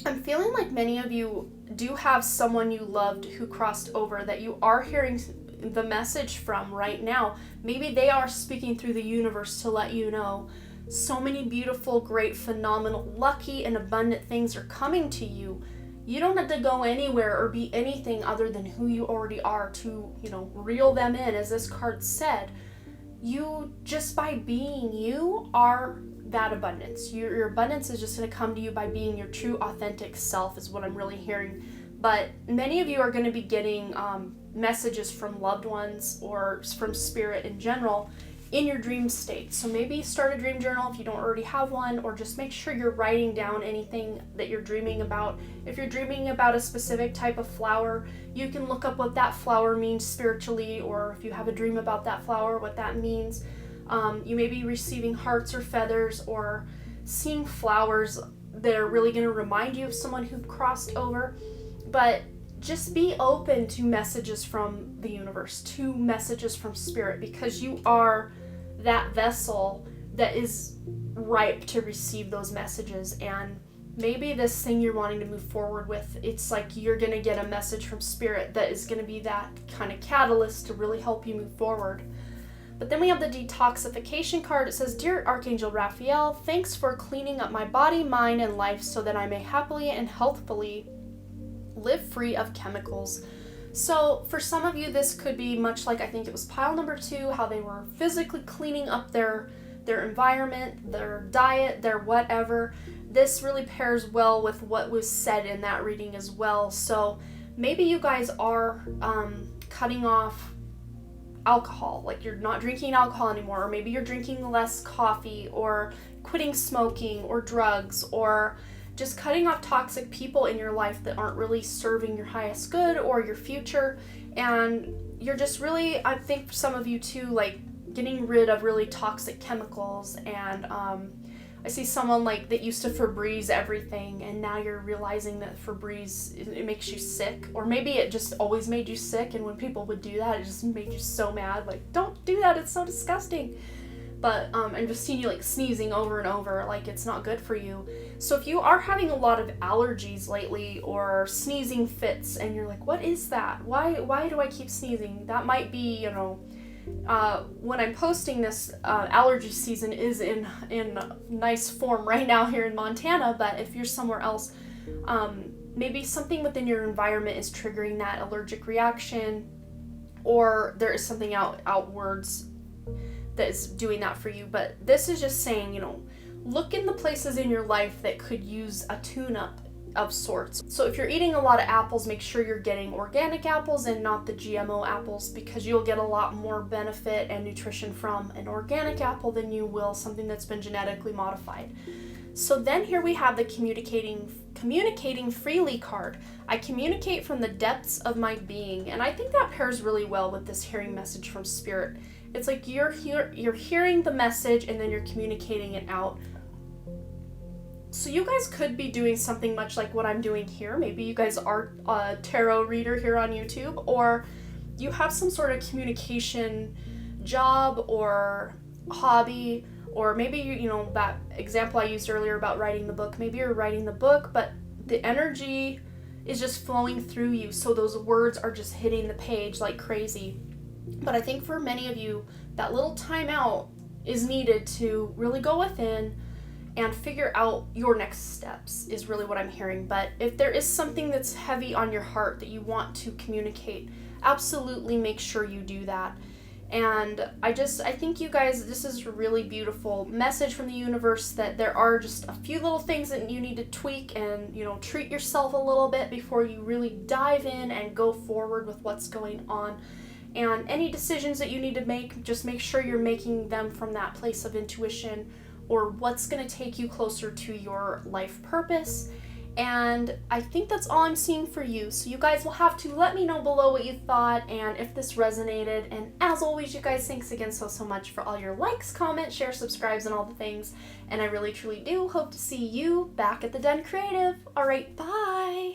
I'm feeling like many of you do have someone you loved who crossed over that you are hearing the message from right now. Maybe they are speaking through the universe to let you know so many beautiful, great, phenomenal, lucky, and abundant things are coming to you. You don't have to go anywhere or be anything other than who you already are to, reel them in, as this card said. You, just by being you, are that abundance. Your abundance is just going to come to you by being your true, authentic self, is what I'm really hearing. But many of you are going to be getting messages from loved ones or from Spirit in general in your dream state. So maybe start a dream journal if you don't already have one, or just make sure you're writing down anything that you're dreaming about. If you're dreaming about a specific type of flower, you can look up what that flower means spiritually, or if you have a dream about that flower, what that means. You may be receiving hearts or feathers or seeing flowers that are really going to remind you of someone who crossed over. But just be open to messages from the universe, to messages from Spirit, because you are that vessel that is ripe to receive those messages. And maybe this thing you're wanting to move forward with, it's like you're going to get a message from Spirit that is going to be that kind of catalyst to really help you move forward. But then we have the detoxification card. It says, Dear Archangel Raphael, thanks for cleaning up my body, mind, and life so that I may happily and healthfully live free of chemicals. So for some of you, this could be much like, I think it was pile number 2, how they were physically cleaning up their environment, their diet, their whatever. This really pairs well with what was said in that reading as well. So maybe you guys are cutting off alcohol, like you're not drinking alcohol anymore, or maybe you're drinking less coffee, or quitting smoking or drugs, or just cutting off toxic people in your life that aren't really serving your highest good or your future. And you're just really, I think for some of you too, like getting rid of really toxic chemicals. And I see someone like that used to Febreze everything, and now you're realizing that Febreze, it makes you sick. Or maybe it just always made you sick, and when people would do that, it just made you so mad. Like, don't do that, it's so disgusting. But I'm just seeing you like sneezing over and over, like it's not good for you. So if you are having a lot of allergies lately or sneezing fits, and you're like, what is that? Why do I keep sneezing? That might be, when I'm posting this, allergy season is in nice form right now here in Montana. But if you're somewhere else, maybe something within your environment is triggering that allergic reaction, or there is something outwards that is doing that for you. But this is just saying, look in the places in your life that could use a tune-up of sorts. So if you're eating a lot of apples, make sure you're getting organic apples and not the GMO apples, because you'll get a lot more benefit and nutrition from an organic apple than you will something that's been genetically modified. So then here we have the communicating freely card. I communicate from the depths of my being, and I think that pairs really well with this hearing message from Spirit. It's like you're hearing the message and then you're communicating it out. So you guys could be doing something much like what I'm doing here. Maybe you guys are a tarot reader here on YouTube, or you have some sort of communication job or hobby, or maybe that example I used earlier about writing the book. Maybe you're writing the book, but the energy is just flowing through you, so those words are just hitting the page like crazy. But I think for many of you, that little time out is needed to really go within and figure out your next steps, is really what I'm hearing. But if there is something that's heavy on your heart that you want to communicate, absolutely make sure you do that. And I think you guys, this is a really beautiful message from the universe, that there are just a few little things that you need to tweak and, treat yourself a little bit before you really dive in and go forward with what's going on. And any decisions that you need to make, just make sure you're making them from that place of intuition, or what's going to take you closer to your life purpose. And I think that's all I'm seeing for you. So you guys will have to let me know below what you thought and if this resonated. And as always, you guys, thanks again so much for all your likes, comments, shares, subscribes, and all the things. And I really truly do hope to see you back at the Den Creative. All right, bye.